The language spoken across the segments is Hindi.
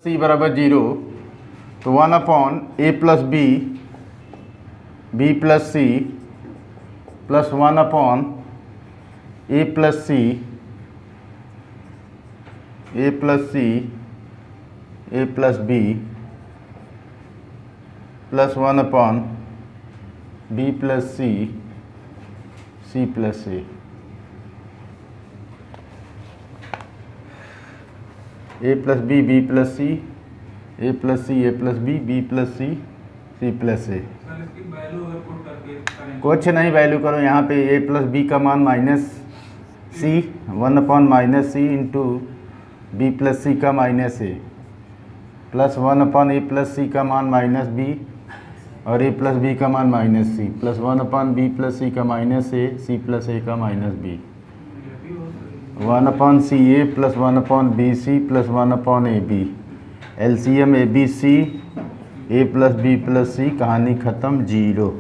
सी बराबर 0, तो 1/a plus b plus c plus 1/a plus c a plus c a plus b plus 1/b plus c c plus a। a plus b b plus c a plus c a plus b b plus c c plus a। कुछ नहीं, वैल्यू करो यहाँ पे a प्लस b का मान minus c 1/-c into b plus c का minus a plus 1/a plus c का मान माइनस b और a प्लस b का मान minus c plus 1/b plus c का minus a c plus a का minus b 1/ca plus 1/bc plus 1/ab। LCM A B C a plus b plus c, कहानी ख़त्म, 0।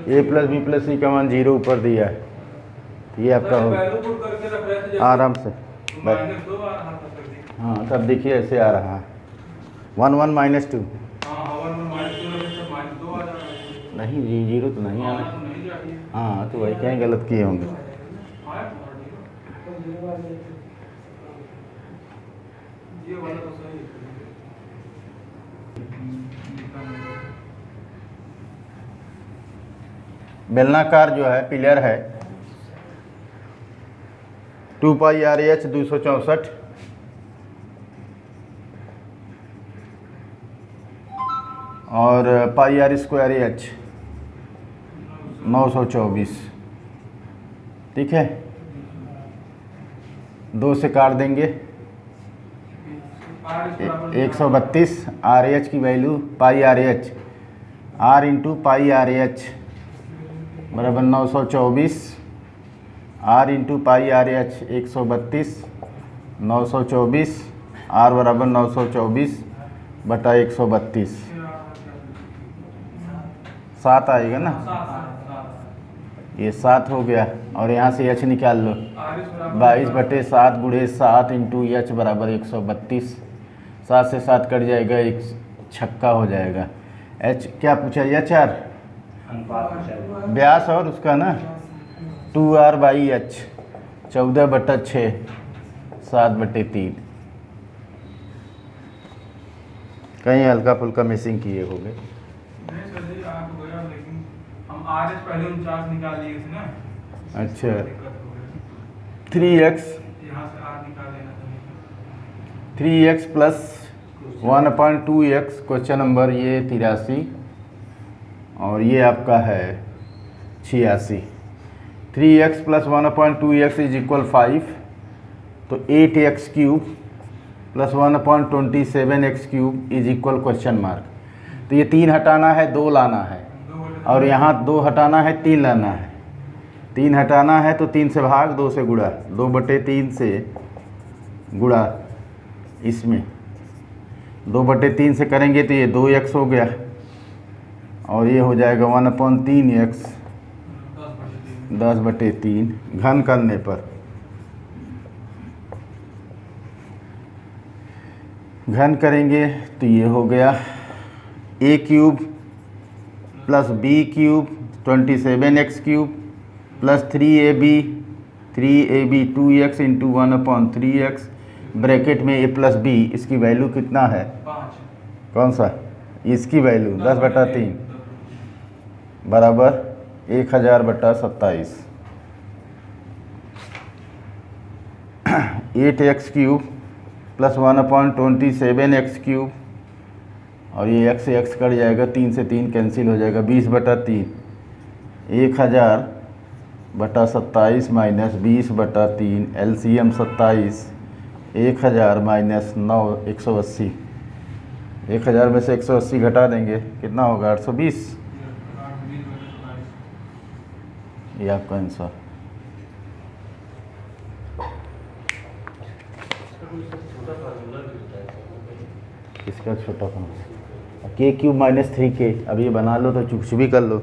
a plus b plus c का मान 0 ऊपर दिया है, ये आपका हो आराम से। हाँ तब देखिए ऐसे आ रहा है 1 1 -2 नहीं, 0 तो नहीं आना। हाँ तो वही क्या गलत किए होंगे। बेलनाकार जो है पिलर है 2πRh 264 और πr²h 924, ठीक है। 2 से काट देंगे 132, RH की value πRh r into πRh बराबर 924, r इंटू πRh 132 924, r बराबर 924 बटा 132, 7 आएगा ना, ये 7 हो गया। और यहाँ से h निकाल लो 22/7 गुणे 7 इंटू h बराबर 132, 7 से 7 कट जाएगा, एक छक्का हो जाएगा। h क्या पूछा, h r व्यास और उसका ना 2r/h 14/6 7/3। कहीं हल्का फुल्का मिसिंग किए होंगे। अच्छा 3x plus 1/2x, question number ये 83 और ये आपका है 86। 3x plus 1/2x is equal 5, तो 8x cube plus 1/27x cube is equal question mark. तो ये 3 हटाना है, 2 लाना है, और यहाँ 2 हटाना है, 3 लाना है। 3 हटाना है तो 3 से भाग, 2 से गुणा, 2/3 से गुणा, इसमें 2/3 से करेंगे तो ये 2x हो गया और ये हो जाएगा 1/3x 10/3 घन करने पर। घन करेंगे तो ये हो गया a cube plus b cube 27x cube plus 3ab 2x into 1/3x bracket में a प्लस b, इसकी वैल्यू कितना है, 5। कौन सा, इसकी वैल्यू 10/3 बराबर 1000/27। 8x cube plus 1/27x cube और ये x से x कट जाएगा, 3 से 3 कैंसिल हो जाएगा, 20/3 1000/27 माइनस 20/3 एलसीएम 27, 1000 माइनस 9 180। 1000 में से 180 घटा देंगे, कितना होगा 820। ये आपका आंसर। इसका छोटा फॉर्मूला के क्यूब माइनस 3k, अब ये बना लो तो कुछ भी कर लो।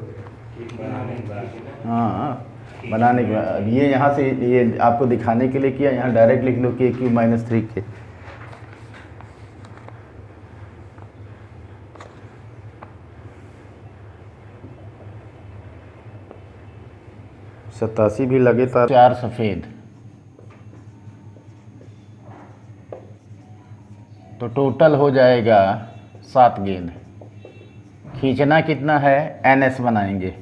हाँ बनाने के बाद ये यहाँ से ये आपको दिखाने के लिए किया, यहाँ डायरेक्ट लिख लो के क्यू माइनस 3k। सतासी भी लगे तो 4 सफ़ेद, तो टोटल हो जाएगा 7 गेंद। खींचना कितना है, NS बनाएंगे,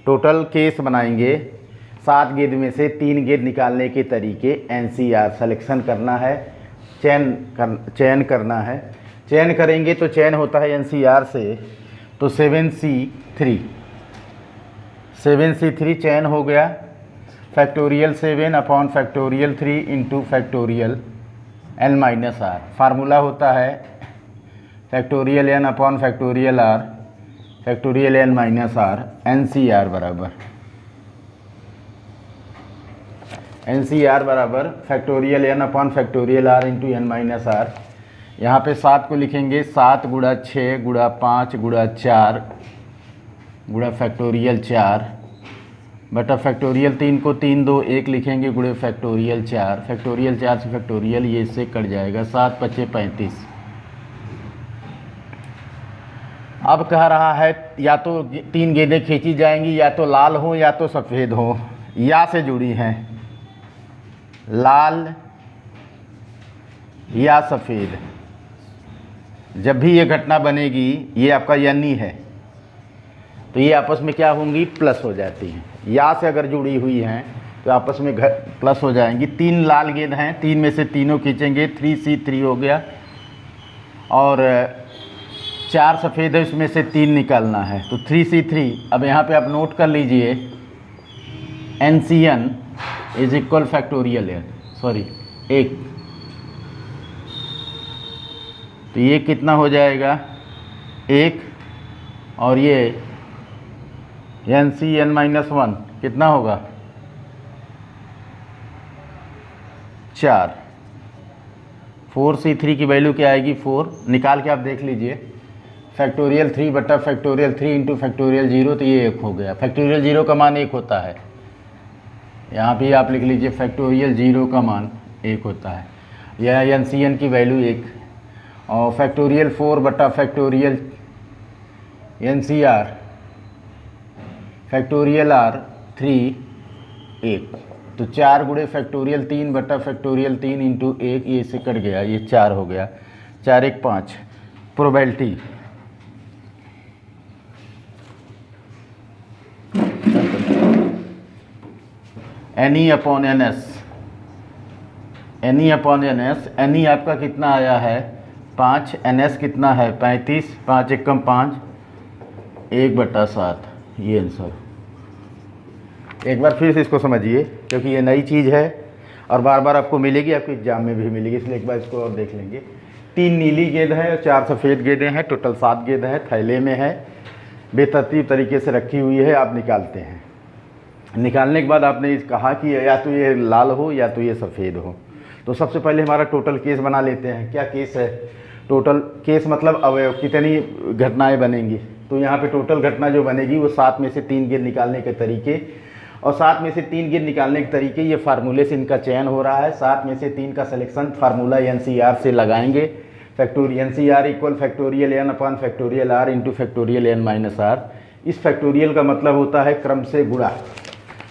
टोटल केस बनाएंगे। 7 गेंद में से 3 गेंद निकालने के तरीके NCR सिलेक्शन करना है, चयन करना है। चयन करेंगे तो चयन होता है NCR से, तो 7C3 चयन हो गया। Factorial 7 upon factorial 3 into factorial n-r। Formula होता है factorial n upon factorial r factorial n-r। NCR बराबर factorial n upon factorial r into n-r। यहाँ पे 7 को लिखेंगे 7 गुणा 6 गुणा 5 गुणा 4 गुणा फैक्टोरियल 4 बटा फैक्टोरियल 3 को 3 2 1 लिखेंगे गुणे फैक्टोरियल 4। फैक्टोरियल 4 से फैक्टोरियल ये इससे कट जाएगा, 7 5 35। अब कह रहा है या तो 3 गेंदें खींची जाएंगी, या तो लाल हो या तो सफ़ेद हो, या से जुड़ी हैं, लाल या सफ़ेद। जब भी ये घटना बनेगी, ये आपका यानी है, तो ये आपस में क्या होंगी, प्लस हो जाती हैं। या से अगर जुड़ी हुई हैं तो आपस में प्लस हो जाएंगी। 3 लाल गेंद हैं, 3 में से तीनों खींचेंगे, 3C3 हो गया, और 4 सफ़ेद है, उसमें से 3 निकालना है, तो 3C3। अब यहाँ पे आप नोट कर लीजिए NCN इज इक्वल फैक्टोरियल 1। तो ये कितना हो जाएगा 1, और ये NCN-1 कितना होगा 4। 4C3 की वैल्यू क्या आएगी 4, निकाल के आप देख लीजिए। फैक्टोरियल 3 बटा फैक्टोरियल 3 इंटू फैक्टोरियल 0, तो ये 1 हो गया। फैक्टोरियल 0 का मान 1 होता है, यहाँ भी आप लिख लीजिए फैक्टोरियल 0 का मान 1 होता है। यह NCN की वैल्यू 1, और फैक्टोरियल 4 बटा फैक्टोरियल NCR फैक्टोरियल R 3 1, तो 4 गुणे फैक्टोरियल 3 बटा फैक्टोरियल 3 इंटू 1, ये इससे कट गया, ये 4 हो गया। 4 1 5। Probability NE upon NS, NE upon NS। NE आपका कितना आया है 5, NS कितना है 35, 5 1 5, 1/7, ये आंसर। एक बार फिर से इसको समझिए, क्योंकि ये नई चीज़ है और बार बार आपको मिलेगी, आपको एग्जाम में भी मिलेगी, इसलिए एक बार इसको और देख लेंगे। 3 नीली गेंद है और 4 सफ़ेद गेंदें हैं, टोटल 7 गेंद है, थैले में है, बेतरतीब तरीके से रखी हुई है। आप निकालते हैं, निकालने के बाद आपने कहा कि या तो ये लाल हो या तो ये सफ़ेद हो। तो सबसे पहले हमारा टोटल केस बना लेते हैं। क्या केस है, टोटल केस मतलब अवयव, कितनी घटनाएं बनेंगी। तो यहाँ पे टोटल घटना जो बनेगी वो 7 में से 3 गेंद निकालने के तरीके, और 7 में से 3 गेंद निकालने के तरीके, ये फार्मूले से इनका चयन हो रहा है। 7 में से 3 का सिलेक्शन फार्मूला NCR से लगाएंगे। Factorial NCR equal factorial n upon factorial r into factorial n-r। इस फैक्टोरियल का मतलब होता है क्रम से गुणा।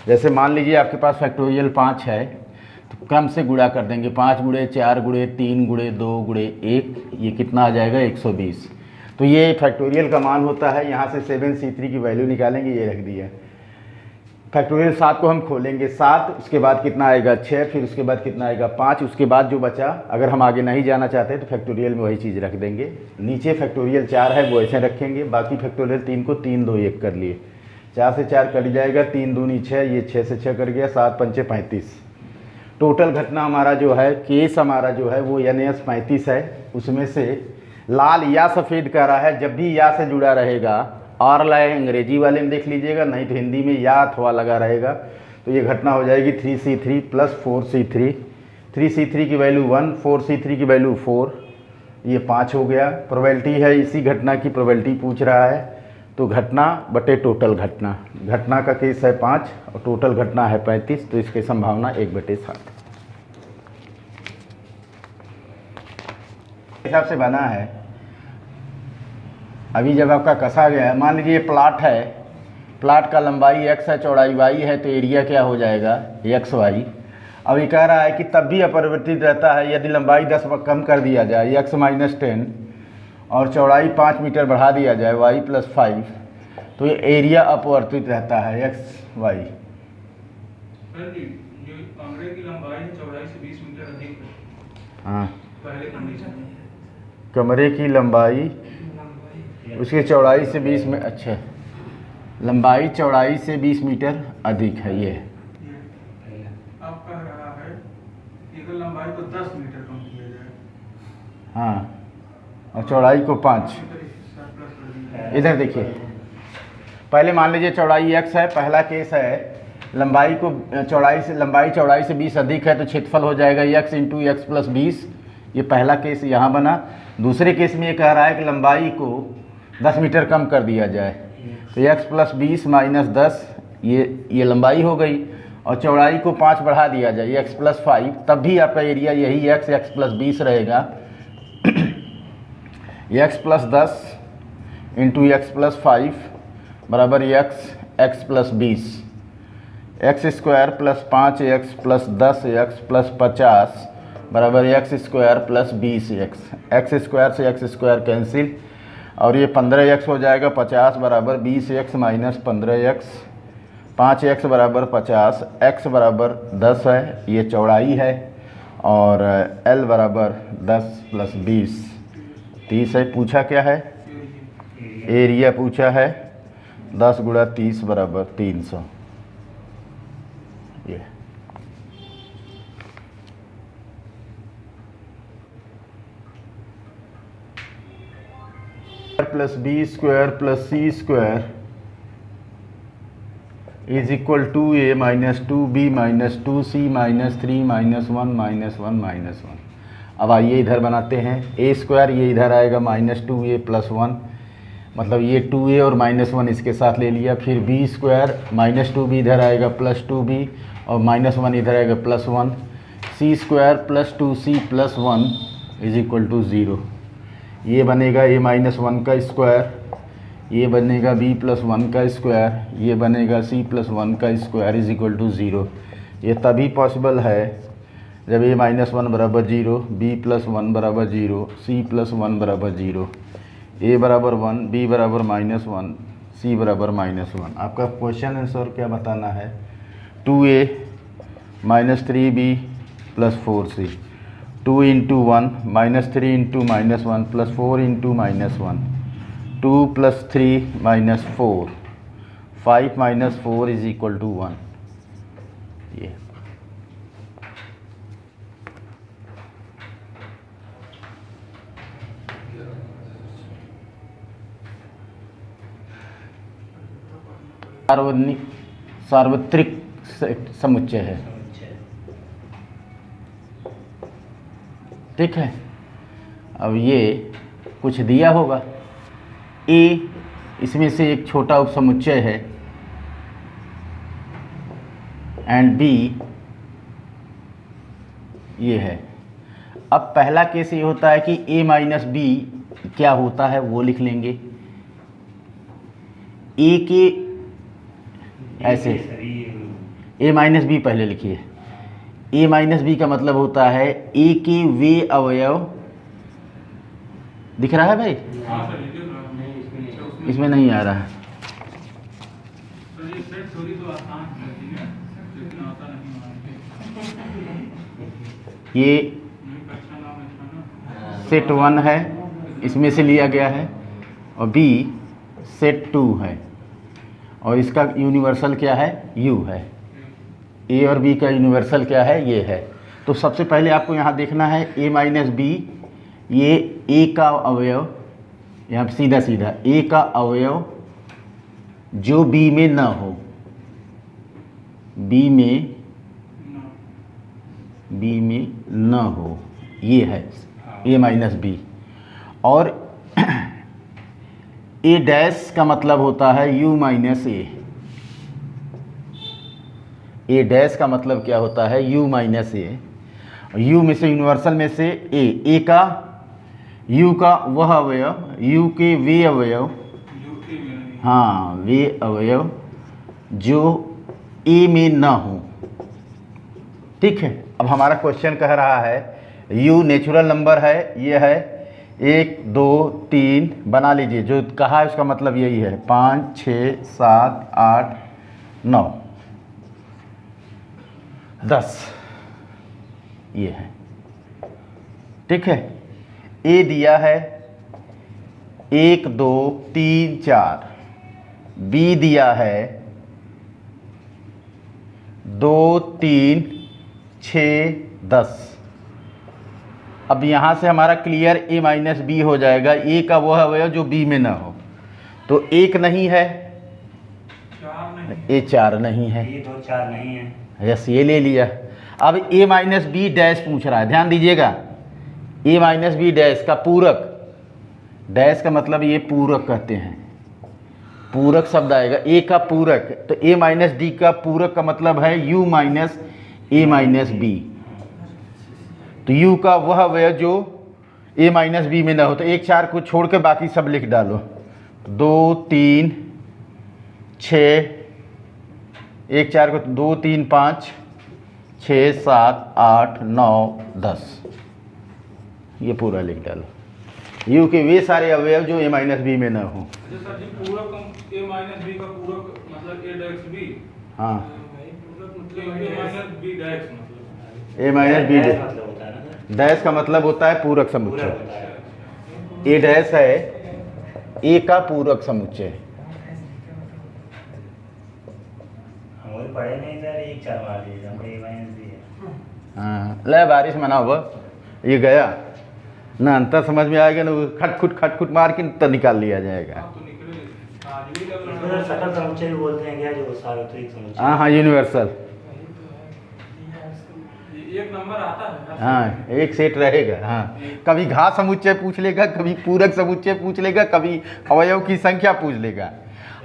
जैसे मान लीजिए आपके पास फैक्टोरियल 5 है, तो क्रम से गुणा कर देंगे, 5 गुणे 4 गुणे 3 गुणे 2 गुणे 1, ये कितना आ जाएगा 120। तो ये फैक्टोरियल का मान होता है। यहाँ से 7C3 की वैल्यू निकालेंगे, ये रख दिया। फैक्टोरियल 7 को हम खोलेंगे, 7, उसके बाद कितना आएगा 6, फिर उसके बाद कितना आएगा 5, उसके बाद जो बचा, अगर हम आगे नहीं जाना चाहते तो फैक्टोरियल में वही चीज़ रख देंगे। नीचे फैक्टोरियल 4 है वो ऐसे रखेंगे, बाकी फैक्टोरियल 3 को 3 2 1 कर लिए, 4 से 4 कट जाएगा, 3 दूनी 6, ये 6 से 6 कट गया, 7 पंचे 35। टोटल घटना हमारा जो है, केस हमारा जो है वो NS 35 है। उसमें से लाल या सफ़ेद कह रहा है, जब भी या से जुड़ा रहेगा, और लाए अंग्रेजी वाले में देख लीजिएगा, नहीं तो हिंदी में या अथवा लगा रहेगा, तो ये घटना हो जाएगी 3C3 प्लस 4C3। 3C3 की वैल्यू 1, 4C3 की वैल्यू 4, ये 5 हो गया। प्रोबेबिलिटी है, इसी घटना की प्रोबेबिलिटी पूछ रहा है। तो घटना बटे टोटल घटना, घटना का केस है 5 और टोटल घटना है 35, तो इसकी संभावना 1/7 हिसाब से बना है। अभी जब आपका कसा गया है, मान लीजिए प्लाट है, प्लाट का लंबाई x है, चौड़ाई y है, तो एरिया क्या हो जाएगा xy। अब ये कह रहा है कि तब भी अपरिवर्तित रहता है यदि लंबाई 10 कम कर दिया जाए x - 10 और चौड़ाई 5 मीटर बढ़ा दिया जाए y + 5, तो ये एरिया अपवर्तित रहता है xy। कमरे की लंबाई चौड़ाई से 20 मीटर अधिक है। हाँ, पहले कंडीशन कमरे की लंबाई उसकी चौड़ाई से 20 में, अच्छा, लंबाई चौड़ाई से 20 मीटर अधिक है ये। अब कह रहा है कि अगर लंबाई को 10 मीटर कम किया जाए, हाँ, और चौड़ाई को 5। इधर देखिए, पहले मान लीजिए चौड़ाई x है, पहला केस है, लंबाई चौड़ाई से 20 अधिक है, तो क्षेत्रफल हो जाएगा x × x + 20। ये पहला केस यहाँ बना। दूसरे केस में ये कह रहा है कि लंबाई को 10 मीटर कम कर दिया जाए, तो x + 20 - 10 ये लंबाई हो गई, और चौड़ाई को 5 बढ़ा दिया जाए x + 5, तब भी आपका एरिया यही x + 20 रहेगा। x + 10 × x + 5 बराबर x + 20, x² + 5x + 10x + 50 बराबर x² + 20x। x² से x² कैंसिल, और ये 15x हो जाएगा। 50 बराबर 20x - 15x, 5x बराबर 50, x बराबर 10 है, ये चौड़ाई है, और l बराबर 10 + 20 30 है। पूछा क्या है? एरिया पूछा है। 10 × 30 बराबर 300। ये + b² + c² is equal to a - 2b - 2c - 3 - 1 - 1 - 1। अब आइए इधर बनाते हैं। a², ये इधर आएगा -2a + 1, मतलब ये 2a और -1 इसके साथ ले लिया। फिर b² -2b इधर आएगा +2b, और -1 इधर आएगा +1। c² + 2c + 1 is equal to 0। ये बनेगा a - 1 का स्क्वायर, ये बनेगा b + 1 का स्क्वायर, ये बनेगा c + 1 का स्क्वायर इज इक्वल टू 0। ये तभी पॉसिबल है जब a - 1 बराबर 0, b + 1 बराबर 0, c + 1 बराबर 0, a बराबर 1, b बराबर -1, c बराबर -1। आपका क्वेश्चन आंसर क्या बताना है? 2a - 3b + 4c, 2 × 1 - 3 × -1 + 4 × -1, 2 + 3 - 4, 5 - 4 is equal to 1। ये सार्वत्रिक समुच्चय है, ठीक है। अब ये कुछ दिया होगा, a इसमें से एक छोटा उपसमुच्चय है, एंड b ये है। अब पहला केस ये होता है कि a - b क्या होता है वो लिख लेंगे। a के ऐसे a - b पहले लिखिए। a - b का मतलब होता है a के वे अवयव, दिख रहा है भाई? इसमें नहीं आ रहा है। ये सेट 1 है, इसमें से लिया गया है, और b सेट 2 है, और इसका यूनिवर्सल क्या है? u है। a और b का यूनिवर्सल क्या है? ये है। तो सबसे पहले आपको यहाँ देखना है a - b, ये a का अवयव, यहाँ सीधा सीधा a का अवयव जो b में न हो, b में न हो, ये है a - b। और ए डैश का मतलब होता है u माइनस ए। ए डैश का मतलब क्या होता है? u माइनस ए। u में से, यूनिवर्सल में से ए का, u का वह अवयव, u के वे अवयव, हाँ वे अवयव जो ए में ना हो। ठीक है, अब हमारा क्वेश्चन कह रहा है u नेचुरल नंबर है, ये है 1 2 3 बना लीजिए, जो कहा है उसका मतलब यही है 5 6 7 8 9 10 ये है। ठीक है, ए दिया है 1 2 3 4, बी दिया है 2 3 6 10। अब यहाँ से हमारा क्लियर a माइनस बी हो जाएगा। a का वह अवयव जो b में ना हो, तो 1 नहीं है, a 4 नहीं है, ये 2 4 नहीं है। यस, ये ले लिया। अब a माइनस बी डैश पूछ रहा है, ध्यान दीजिएगा, a माइनस बी डैश का पूरक, डैश का मतलब ये पूरक कहते हैं, पूरक शब्द आएगा, a का पूरक, तो a माइनस डी का पूरक का मतलब है u माइनस ए माइनस बी। तो u का वह अवयव जो a माइनस बी में ना हो, तो 1 4 को छोड़ के बाकी सब लिख डालो, 2 3 6, 1 4 को 2 3 5 6 7 8 9 10, ये पूरा लिख डालो। u के वे सारे अवयव जो a माइनस बी में ना हो। सर जी पूरक a माइनस बी का पूरक मतलब a डैश बी, हाँ, a माइनस बी डैश मतलब a माइनस बी डैश मतलब होता है ना, डैश का मतलब होता है पूरक पूरा समुच्चय। होता है। a डैश है a का पूरक समुच्चय। हम वही पढ़े नहीं सर, 1 4 मार लीजिए, हमको a माइनस बी है। हाँ, ले बारिश में ना हुआ, ये गया ना, अंतर समझ में आएगा ना, वो खटखुट मार के तो निकाल लिया जाएगा। तो निकले आज भी लग इसको रहा सर सकल समुच्चय भी बोलते हैं क्या, जो सार्वत्रिक समुच्चय? हाँ हाँ, यूनिवर्सल, एक नंबर आता है। हाँ एक सेट रहेगा। हाँ, कभी घात समुच्चय पूछ लेगा, कभी पूरक समुच्चय पूछ लेगा, कभी अवयव की संख्या पूछ लेगा,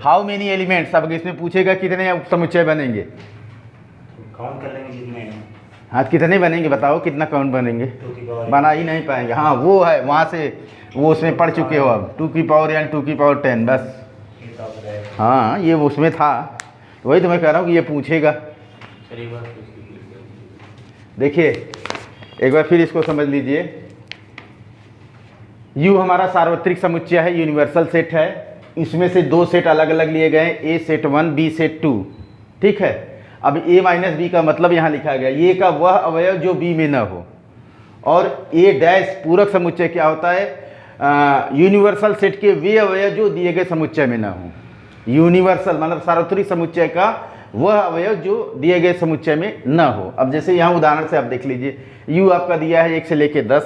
हाउ मेनी एलिमेंट्स, अब इसमें पूछेगा कितने समुच्चय बनेंगे, काउंट कर लेंगे जितने हैं। हाँ कितने बनेंगे बताओ, कितना काउंट बनेंगे, 2 की पावर बना ही नहीं पाएंगे। हाँ वो है, वहाँ से वो उसमें पढ़ चुके हो अब, 2 की पावर यानी 2 की पावर 10 बस। ये तो आप रहे। हाँ ये उसमें था, तो वही तो मैं कह रहा हूँ कि ये पूछेगा। चलिए बात तो इसकी क्लियर कर दीजिए। देखिए एक बार फिर इसको समझ लीजिए, U हमारा सार्वत्रिक समुच्चय है, यूनिवर्सल सेट है, इसमें से 2 सेट अलग अलग लिए गए, A सेट 1 B सेट 2। ठीक है, अब a माइनस बी का मतलब यहाँ लिखा गया, ये का वह अवयव जो b में न हो, और a डैश पूरक समुच्चय क्या होता है, यूनिवर्सल सेट के वे अवयव जो दिए गए समुच्चय में न हो। यूनिवर्सल मतलब सार्वत्रिक समुच्चय का वह अवयव जो दिए गए समुच्चय में न हो। अब जैसे यहाँ उदाहरण से आप देख लीजिए, u आपका दिया है 1 से लेके 10,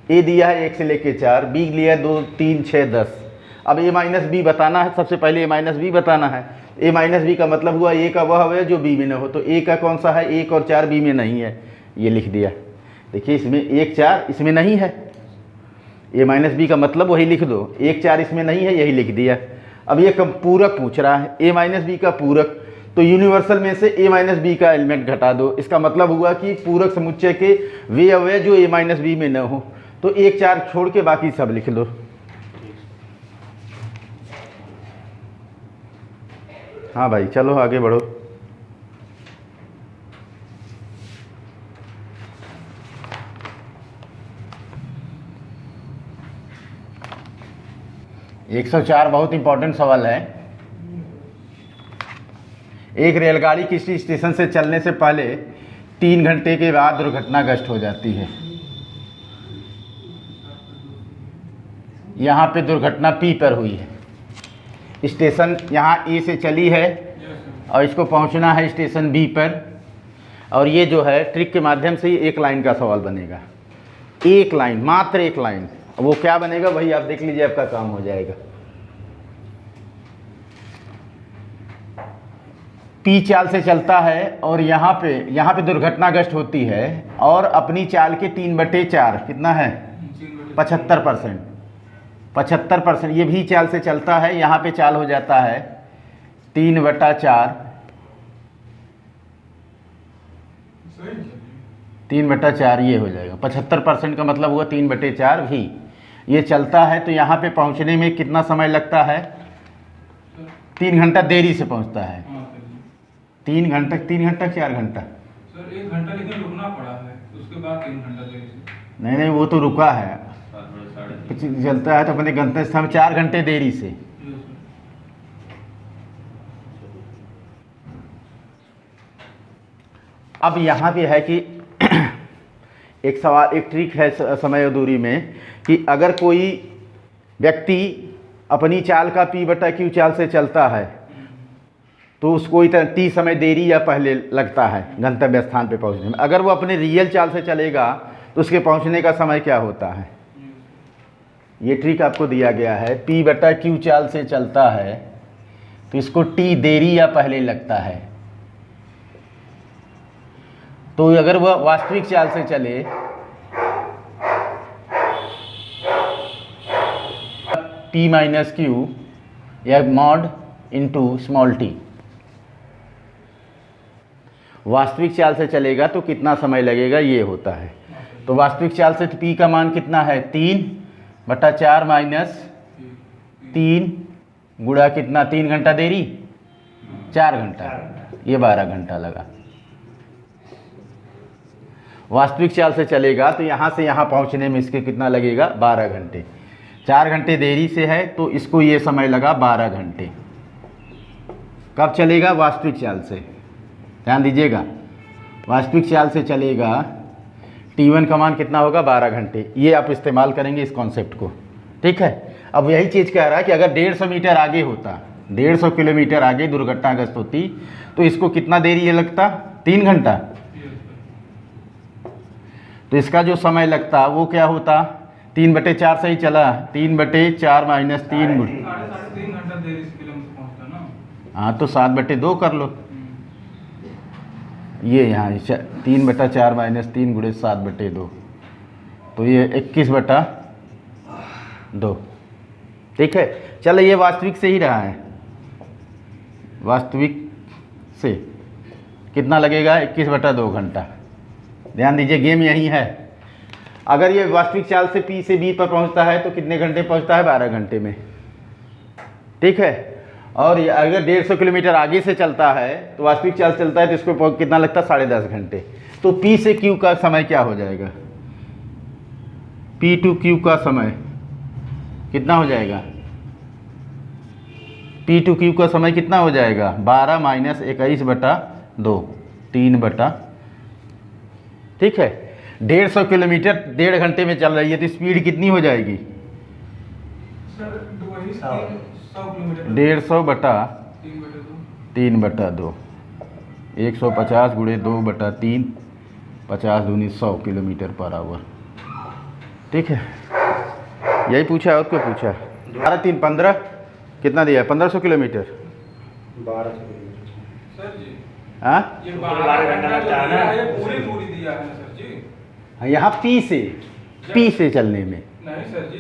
a दिया है 1 से लेके 4, b लिया है 2 3 6 10। अब a माइनस बी बताना है, सबसे पहले a माइनस बी बताना है। a माइनस बी का मतलब हुआ a का वह अवयव जो b में न हो, तो a का कौन सा है, 1 और 4 b में नहीं है, ये लिख दिया। देखिए इसमें 1 4 इसमें नहीं है, a माइनस बी का मतलब वही लिख दो, 1 4 इसमें नहीं है, यही लिख दिया। अब ये पूरक पूछ रहा है, a माइनस बी का पूरक, तो यूनिवर्सल में से a माइनस बी का एलिमेंट घटा दो, इसका मतलब हुआ कि पूरक समुच्चय के वे अवयव जो a माइनस बी में न हो, तो 1 4 छोड़ के बाकी सब लिख लो। हाँ भाई चलो आगे बढ़ो। एक 104 बहुत इंपॉर्टेंट सवाल है। एक रेलगाड़ी किसी स्टेशन से चलने से पहले 3 घंटे के बाद दुर्घटनाग्रस्त हो जाती है। यहाँ पे दुर्घटना P पर हुई है, स्टेशन यहाँ A से चली है और इसको पहुँचना है स्टेशन B पर, और ये जो है ट्रिक के माध्यम से ही एक लाइन का सवाल बनेगा, एक लाइन, मात्र एक लाइन। वो क्या बनेगा वही आप देख लीजिए, आपका काम हो जाएगा। P चाल से चलता है और यहाँ पे दुर्घटनाग्रस्त होती है, और अपनी चाल के 3/4 कितना है 75%, 75%, ये भी चाल से चलता है, यहाँ पे चाल हो जाता है 3/4, 3/4 ये हो जाएगा। 75% का मतलब हुआ 3/4 भी। ये चलता है तो यहाँ पे पहुँचने में कितना समय लगता है? 3 घंटा देरी से पहुँचता है। 3 घंटा 4 घंटा? सर 1 घंटा लेकिन रुकना पड़ा है, उसके बाद 3 घंटा देरी से। नहीं वो तो रुका है, चलता है तो अपने गंतव्य स्थान में 4 घंटे देरी से। अब यहाँ पे है कि एक सवाल, एक ट्रिक है समय और दूरी में कि अगर कोई व्यक्ति अपनी चाल का P/Q चाल से चलता है तो उसको T समय देरी या पहले लगता है गंतव्य स्थान पे पहुंचने में। अगर वो अपने रियल चाल से चलेगा तो उसके पहुंचने का समय क्या होता है? ये ट्रिक आपको दिया गया है। P/Q चाल से चलता है तो इसको T देरी या पहले लगता है। तो अगर वह वास्तविक चाल से चले P-Q या मॉड इंटू स्मॉल t, वास्तविक चाल से चलेगा तो कितना समय लगेगा ये होता है। तो वास्तविक चाल से तो P का मान कितना है? 3/4 माइनस 3 गुणा कितना? 3 घंटा देरी, 4 घंटा, ये 12 घंटा लगा। वास्तविक चाल से चलेगा तो यहाँ से यहाँ पहुँचने में इसके कितना लगेगा? 12 घंटे। 4 घंटे देरी से है तो इसको ये समय लगा 12 घंटे। कब चलेगा? वास्तविक चाल से। ध्यान दीजिएगा, वास्तविक चाल से चलेगा, T1 का मान कितना होगा? 12 घंटे। ये आप इस्तेमाल करेंगे इस कॉन्सेप्ट को, ठीक है। अब यही चीज़ कह रहा है कि अगर 150 मीटर आगे होता, 150 किलोमीटर आगे दुर्घटनाग्रस्त होती तो इसको कितना देरी ये लगता? 3 घंटा। तो इसका जो समय लगता वो क्या होता? 3/4 से ही चला, 3/4 माइनस 3 गुण, 3.5 घंटा देरी से किलोमीटर पहुंचता ना। हाँ तो 7/2 कर लो। ये यहाँ 3/4 माइनस 3 गुणे 7/2, तो ये 21/2, ठीक है। चलो ये वास्तविक से ही रहा है, वास्तविक से कितना लगेगा? 21/2 घंटा। ध्यान दीजिए गेम यही है। अगर ये वास्तविक चाल से P से B पर पहुंचता है तो कितने घंटे पहुंचता है? 12 घंटे में, ठीक है। और ये अगर 150 किलोमीटर आगे से चलता है तो वास्तविक चाल से चलता है तो इसको कितना लगता है? 10.5 घंटे। तो P से Q का समय क्या हो जाएगा? P to Q का समय कितना हो जाएगा? P to Q का समय कितना हो जाएगा? 12 माइनस 21/2, 3 ठीक है। 150 किलोमीटर 1.5 घंटे में चल रही है तो स्पीड कितनी हो जाएगी? सर वही 100 किलोमीटर। 150/3/2, 150 गुणे 2/3, 50 दूनी 100 किलोमीटर पर आवर, ठीक है। यही पूछा है और क्या पूछा? 12 3 15 कितना दिया है? 1500 किलोमीटर। 1200 सर जी हाँ ये 12 घंटा लगता है ना, ये पूरी दूरी दिया है ना सर जी। यहाँ P से चलने में। नहीं सर जी,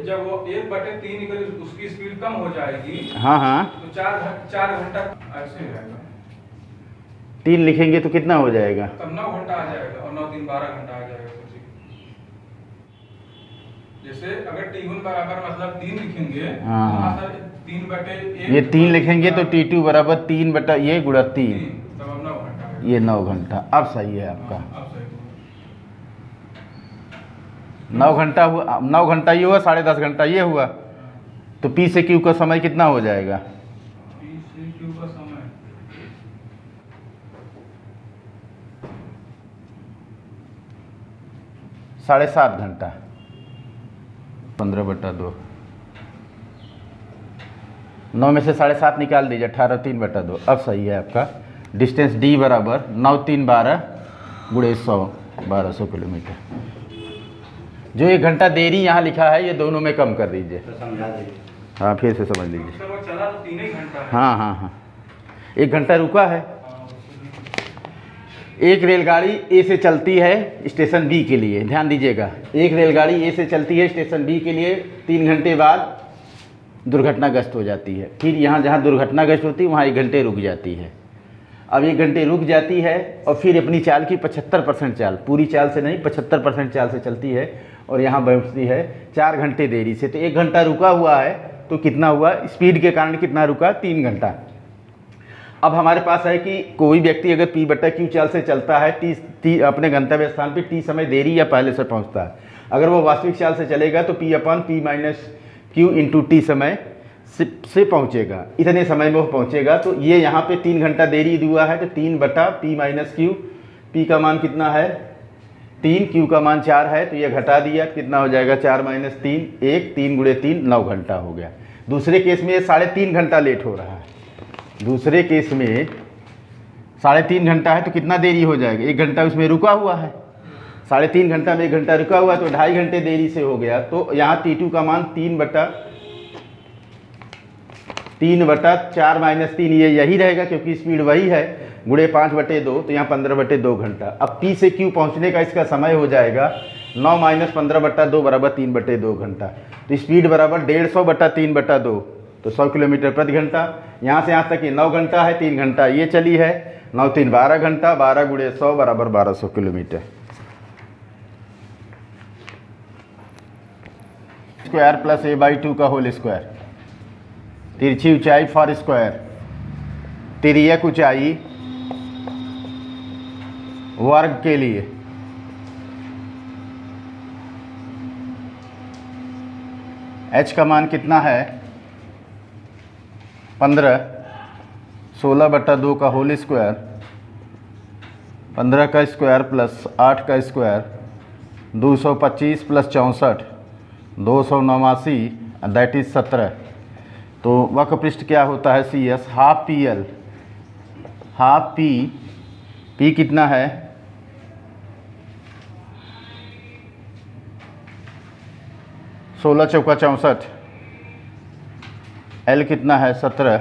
जब वो 1/3 उसकी स्पीड कम हो जाएगी, हाँ हाँ, तो 4 घंटा ऐसे रहेगा। 3 लिखेंगे तो कितना हो जाएगा? तब 9 घंटा आ जाएगा और 9 3 12 घंटा आ जाएगा सर जी। जैसे अगर T1 बराबर मतलब 3 लिखेंगे, हाँ, तो हाँ। सर 3/1 ये 3 लिखेंगे तो T2 बराबर 3/ये गुणा 3, तब अब 9 घंटा आएगा। ये 9 घंटा। अब सही है आपका। अब सही हुआ। 9 घंटा हुआ, 9 घंटा ये हुआ, 10.5 घंटा ये हुआ, तो P से Q का समय कितना हो जाएगा? P से Q का समय 7.5 घंटा, 15/2। 9 में से 7.5 निकाल दीजिए, 18 3/2। अब सही है आपका। डिस्टेंस D बराबर 9 3 12 गुणे 100, 1200 किलोमीटर। जो 1 घंटा देरी यहाँ लिखा है ये दोनों में कम कर दीजिए। तो समझा दीजिए। हाँ फिर से समझ लीजिए। सर वो चला तो 3 ही घंटा है। हाँ हाँ हाँ, 1 घंटा रुका है। एक रेलगाड़ी ए से चलती है स्टेशन बी के लिए, ध्यान दीजिएगा, एक रेलगाड़ी ए से चलती है स्टेशन बी के लिए, 3 घंटे बाद दुर्घटनाग्रस्त हो जाती है। फिर यहाँ जहाँ दुर्घटनाग्रस्त होती है वहाँ 1 घंटे रुक जाती है। अब 1 घंटे रुक जाती है और फिर अपनी चाल की 75% चाल, पूरी चाल से नहीं 75% चाल से चलती है और यहाँ बैठती है 4 घंटे देरी से। तो 1 घंटा रुका हुआ है तो कितना हुआ, स्पीड के कारण कितना रुका, 3 घंटा। अब हमारे पास है कि कोई व्यक्ति अगर P/Q चाल से चलता है अपने गंतव्य स्थान पे T समय देरी या पहले से पहुंचता है। अगर वो वास्तविक चाल से चलेगा तो P/P-Q इंटू T समय से पहुंचेगा, इतने समय में वो पहुंचेगा। तो ये यहाँ पे 3 घंटा देरी हुआ है तो 3/P-Q, P का मान कितना है 3, Q का मान 4 है तो ये घटा दिया, कितना हो जाएगा 4 - 3 1, 3 × 3 9 घंटा हो गया। दूसरे केस में 3.5 घंटा लेट हो रहा है, दूसरे केस में 3.5 घंटा है तो कितना देरी हो जाएगा, 1 घंटा उसमें रुका हुआ है, 3.5 घंटा में 1 घंटा रुका हुआ है तो 2.5 घंटे देरी से हो गया। तो यहाँ T2 का मान 3/4 - 3 ये यही रहेगा क्योंकि स्पीड वही है, गुणे 5/2 तो यहाँ 15/2 घंटा। अब P से Q पहुँचने का इसका समय हो जाएगा 9 - 15/2 बराबर 3/2 घंटा। तो स्पीड बराबर 150/3/2 तो 100 किलोमीटर प्रति घंटा। यहाँ से यहाँ तक ये 9 घंटा है, 3 घंटा ये चली है, 9 3 12 घंटा, 12 × 100 बराबर 1200 किलोमीटर। स्क्वायर प्लस a/2 का होल स्क्वायर, तिरछी ऊंचाई फॉर स्क्वायर, तिर्यक ऊंचाई वर्ग के लिए h का मान कितना है 15, 16/2 का होल स्क्वायर, 15 का स्क्वायर प्लस 8 का स्क्वायर, 225 प्लस 64 289 दैट इज 17। तो वक्र पृष्ठ क्या होता है CS, half PL, half P कितना है 16 चौका 64, L कितना है 17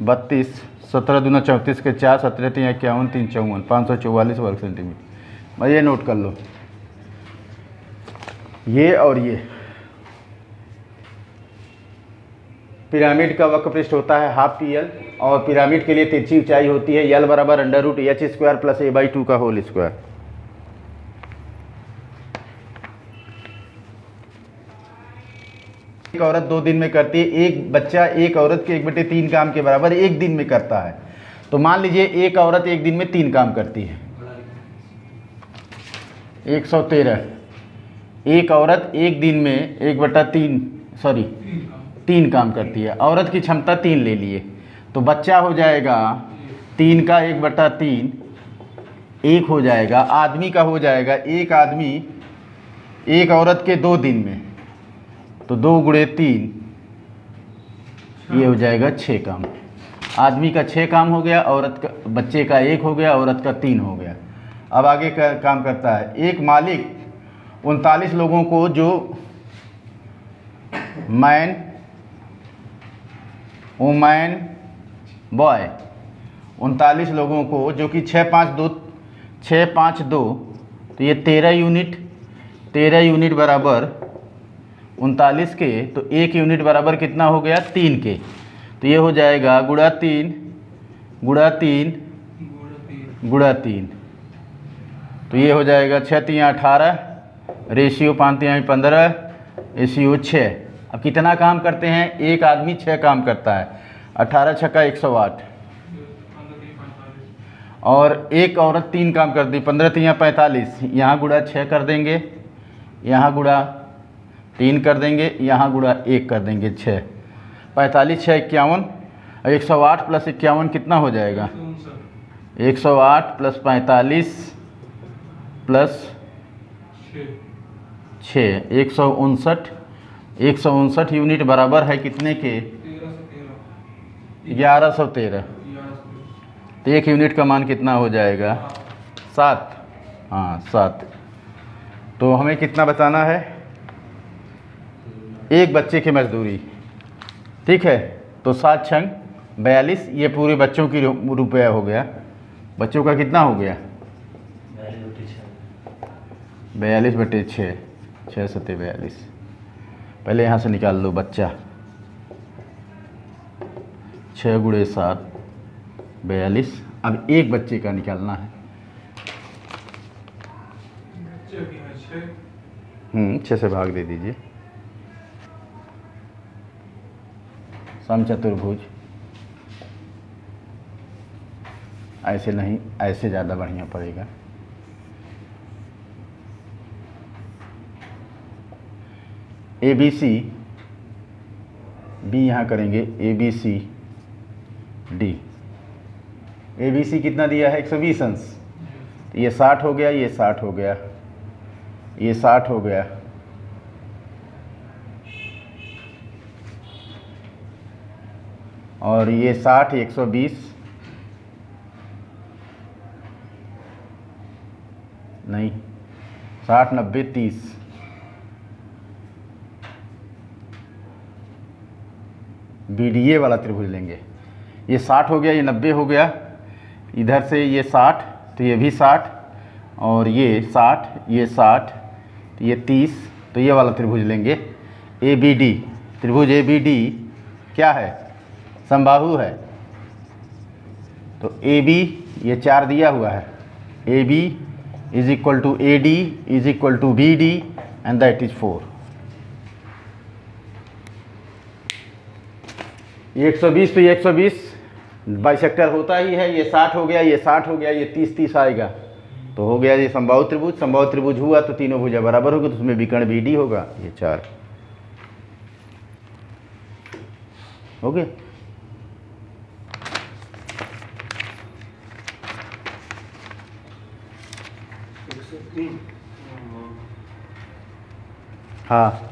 32, 17 दूना 34 के 4, 17 3 51 3 54 544 वर्ग सेंटीमीटर। मैं ये नोट कर लो, ये और ये पिरामिड का वक्र पृष्ठ होता है हाफ PL और पिरामिड के लिए तिरछी ऊंचाई होती है L बराबर √h² प्लस a/2 का होल स्क्वायर। एक औरत 2 दिन में करती है, एक बच्चा एक औरत के 1/3 काम के बराबर 1 दिन में करता है। तो मान लीजिए एक औरत 1 दिन में 3 काम करती है, 113। एक औरत 1 दिन में 3 काम करती है, औरत की क्षमता 3 ले लिए, तो बच्चा हो जाएगा 3 का 1/3, 1 हो जाएगा, आदमी का हो जाएगा एक आदमी एक औरत के 2 दिन में, तो 2 × 3 ये हो जाएगा 6 काम। आदमी का 6 काम हो गया, औरत का बच्चे का 1 हो गया, औरत का 3 हो गया। अब आगे का काम करता है एक मालिक 39 लोगों को, जो मैन वुमेन बॉय 39 लोगों को, जो कि 652 तो ये 13 यूनिट बराबर 39 के, तो 1 यूनिट बराबर कितना हो गया 3 के, तो ये हो जाएगा गुणा 3 तो ये हो जाएगा 6 × 3 = 18, रेशियो 5 × 3 = 15, रेशियो 6। अब कितना काम करते हैं, एक आदमी 6 काम करता है, 18 × 6 = 108, और एक औरत 3 काम करती, 15 × 3 = 45। यहाँ गुणा 6 कर देंगे, यहाँ गुणा 3 कर देंगे, यहाँ गुणा 1 कर देंगे, 6 45 6 51, 108 प्लस 51 कितना हो जाएगा 108 प्लस 45 प्लस 6 159 यूनिट बराबर है कितने के 1113। तो 1 यूनिट का मान कितना हो जाएगा 7, हाँ 7। तो हमें कितना बताना है, एक बच्चे की मजदूरी, ठीक है। तो 7 × 42, ये पूरे बच्चों की रुपया हो गया, बच्चों का कितना हो गया 42/6, 6 सत्ते 42। पहले यहाँ से निकाल लो बच्चा, 6 × 7 42। अब एक बच्चे का निकालना है। बच्चे की है 6। 6 से भाग दे दीजिए। समचतुर्भुज, ऐसे नहीं, ऐसे ज़्यादा बढ़िया पड़ेगा। ABC, B यहाँ करेंगे ABC D। ABC कितना दिया है? 120 अंश। ये 60 हो गया, ये 60 हो गया, ये 60 हो गया, और ये 60, 120 नहीं, 60, 90, 30। BDA वाला त्रिभुज लेंगे। ये 60 हो गया, ये 90 हो गया, इधर से ये 60, तो ये भी 60, और ये 60, ये 60, तो ये 30, तो ये वाला त्रिभुज लेंगे। ABD, त्रिभुज ABD क्या है? समबाहु है। तो AB, ये 4 दिया हुआ है, AB = AD = BD and that is 4। ये 120 तो ये 120 बाइसेक्टर होता ही है। ये 60 हो गया, ये 60 हो गया, ये 30, 30 आएगा, तो हो गया ये समबाहु त्रिभुज। समबाहु त्रिभुज हुआ तो तीनों भुजा बराबर होगी, तो उसमें विकर्ण BD होगा। ये 4 हो गए। हाँ,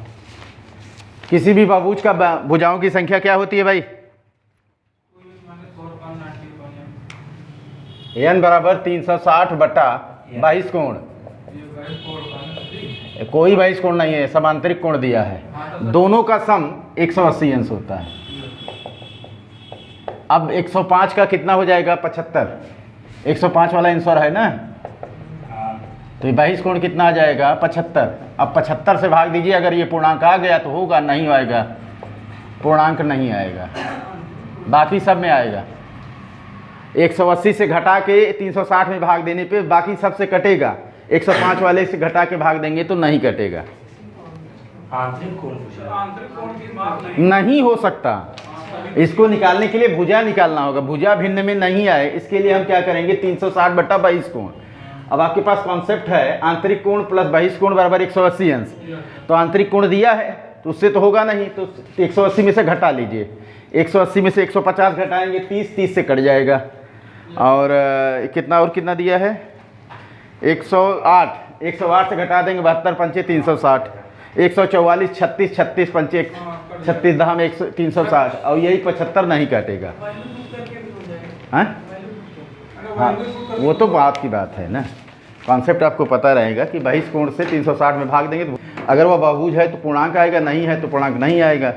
किसी भी बहुभुज का भुजाओं की संख्या क्या होती है भाई? n = 360/22 कोण। कोई 22 कोण नहीं है, समांतरिक कोण दिया है। दोनों का सम 180 अंश होता है। अब 105 का कितना हो जाएगा? 75। 105 वाला आंसर है ना, तो ये 22 कोण कितना आ जाएगा? 75। अब 75 से भाग दीजिए, अगर ये पूर्णांक आ गया तो होगा, नहीं आएगा पूर्णांक नहीं आएगा, बाकी सब में आएगा। 180 से घटा के 360 में भाग देने पे बाकी सब से कटेगा। 105 वाले से घटा के भाग देंगे तो नहीं कटेगा, आंतरिक कोण की बात नहीं हो सकता। इसको निकालने के लिए भुजा निकालना होगा, भुजा भिन्न में नहीं आए, इसके लिए हम क्या करेंगे? 360/22 कोण। अब आपके पास कॉन्सेप्ट है आंतरिक कोण प्लस बहिष्ठ कोण बराबर 180 अंश। तो आंतरिक कोण दिया है तो उससे तो होगा नहीं, तो 180 में से घटा लीजिए। 180 में से 150 घटाएंगे, 30, 30 से कट जाएगा। और कितना, और कितना दिया है? 108, 108 से घटा देंगे, 72 पंचे 360, 144, 36, 36 पंचे 36 दहा में 360, और यही 75 नहीं काटेगा। हाँ हाँ, वो तो बात की बात है ना, कॉन्सेप्ट आपको पता रहेगा कि बहिष्ठ कोण से 360 में भाग देंगे तो अगर वह बहुभुज है तो पूर्णांक आएगा, नहीं है तो पूर्णांक नहीं आएगा।